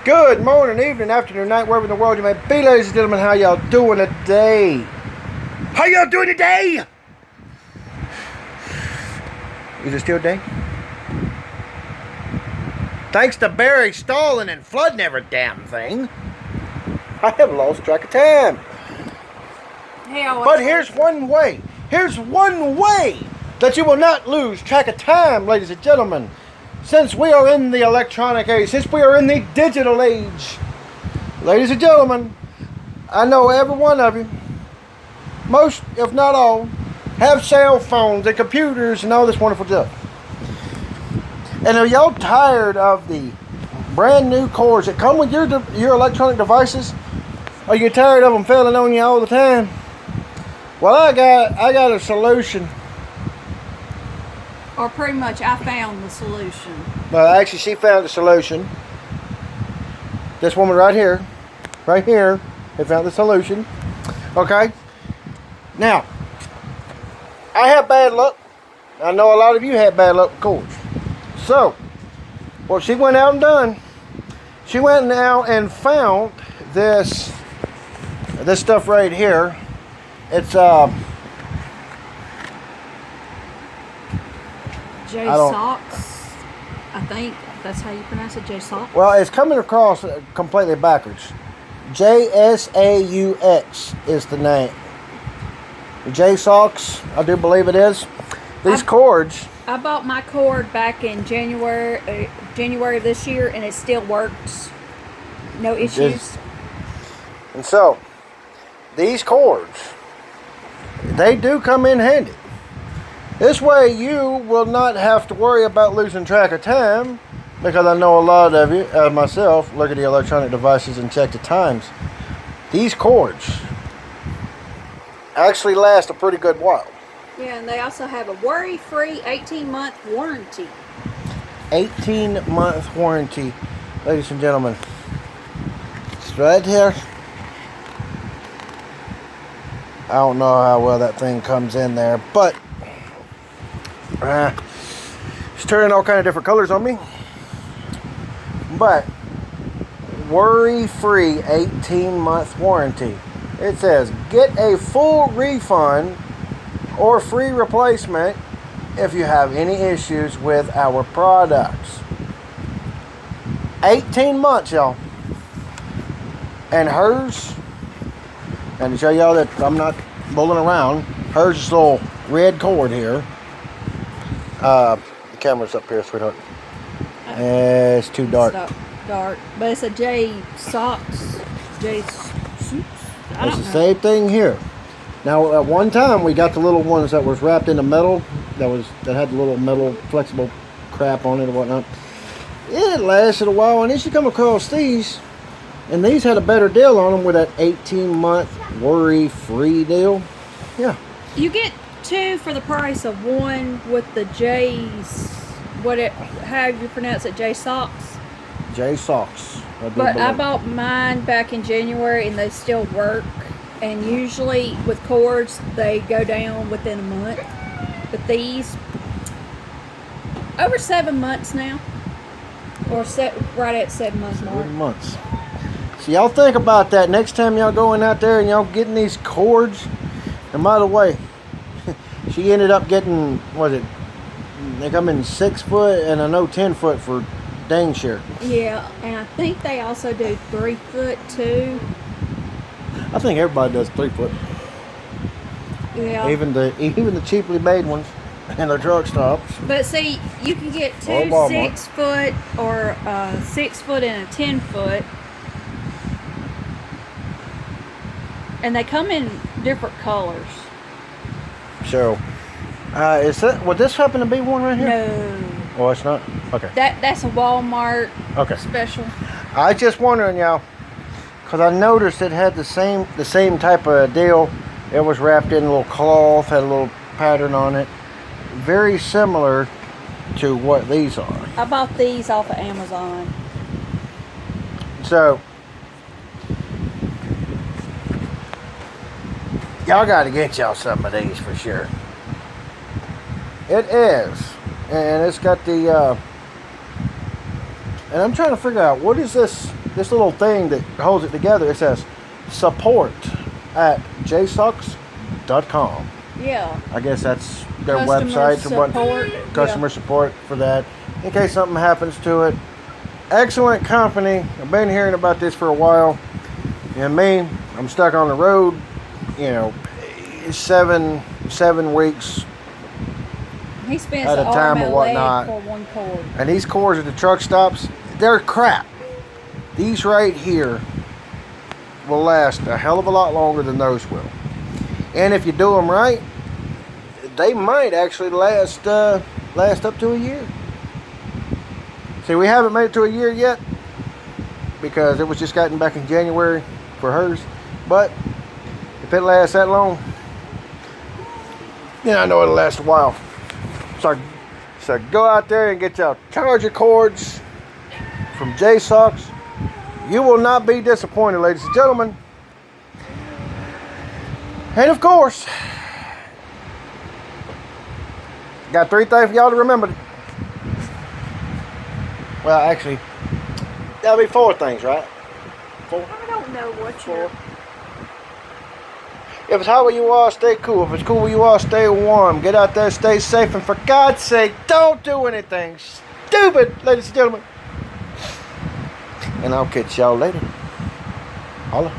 Good morning, evening, afternoon, night, wherever in the world you may be, ladies and gentlemen. How y'all doing today? How y'all doing today? Is it still day? Thanks to Barry stalling and flooding every damn thing, I have lost track of time. But here's one way. Here's one way that you will not lose track of time, ladies and gentlemen. Since we are in the electronic age, since we are in the digital age, ladies and gentlemen, I know every one of you, most if not all, have cell phones and computers and all this wonderful stuff. And are y'all tired of the brand new cords that come with your electronic devices? Are you tired of them failing on you all the time? Well, I got a solution. Or pretty much, I found the solution. Well, actually, she found the solution. This woman right here, had found the solution. Okay? Now, I have bad luck. I know a lot of you had bad luck with cords. So, what she went out and done, she went out and found this stuff right here. It's JSAUX, I think that's how you pronounce it, JSAUX. Well, it's coming across completely backwards. JSAUX is the name. JSAUX, I do believe it is. These cords. I bought my cord back in January of this year, and it still works. No issues. And so, these cords, they do come in handy. This way you will not have to worry about losing track of time, because I know a lot of you, myself, look at the electronic devices and check the times. These cords actually last a pretty good while. Yeah, and they also have a worry-free 18-month warranty. 18-month warranty, ladies and gentlemen. It's right here. I don't know how well that thing comes in there, but it's turning all kind of different colors on me. But worry-free 18-month warranty. It says get a full refund or free replacement if you have any issues with our products. 18 months, y'all. And hers, and to show y'all that I'm not bulling around, hers is this little red cord here. The camera's up here, sweetheart. It's too dark. It's dark. But it's a JSAUX. JSAUX? It's the same thing here. Now, at one time, we got the little ones that was wrapped in the metal, that had the little metal flexible crap on it or whatnot. It lasted a while, and then you come across these, and these had a better deal on them with that 18-month worry-free deal. Yeah. You get two for the price of one with the how you pronounce it, JSAUX? JSAUX. But I bought mine back in January, and they still work. And usually with cords, they go down within a month. But these, over 7 months now. Or right at 7 months mark. 7 months. So y'all think about that next time y'all going out there and y'all getting these cords. And by the way, she ended up getting, they come in 6 foot and I know 10 foot for dang sure. Yeah, and I think they also do 3 foot too. I think everybody does 3 foot. Yeah. Even the cheaply made ones in the truck stops. But see, you can get two 6 foot or 6 foot and a 10 foot. And they come in different colors. So, would this happen to be one right here? No. Oh, it's not? Okay. That's a Walmart special. I was just wondering, y'all, because I noticed it had the same type of deal. It was wrapped in a little cloth, had a little pattern on it. Very similar to what these are. I bought these off of Amazon. So, y'all got to get y'all some of these for sure. It is. And it's got the And I'm trying to figure out, what is this little thing that holds it together? It says support at JSAUX.com. Yeah. I guess that's their Customer website or what. support, Customer support for that, in case something happens to it. Excellent company. I've been hearing about this for a while. And me, I'm stuck on the road, you know, 7 weeks He spends at a an time arm or and a whatnot. leg for one cord. And these cords at the truck stops, they're crap. These right here will last a hell of a lot longer than those will. And if you do them right, they might actually last up to a year. See, we haven't made it to a year yet because it was just gotten back in January for hers. But if it lasts that long, then I know it'll last a while. So go out there and get your charger cords from JSAUX. You will not be disappointed, ladies and gentlemen. And of course, got 3 things for y'all to remember. Well, actually, that'll be 4 things, right? 4? I don't know what you're... If it's hot where you are, stay cool. If it's cool where you are, stay warm. Get out there, stay safe, and for God's sake, don't do anything stupid, ladies and gentlemen. And I'll catch y'all later. Holla.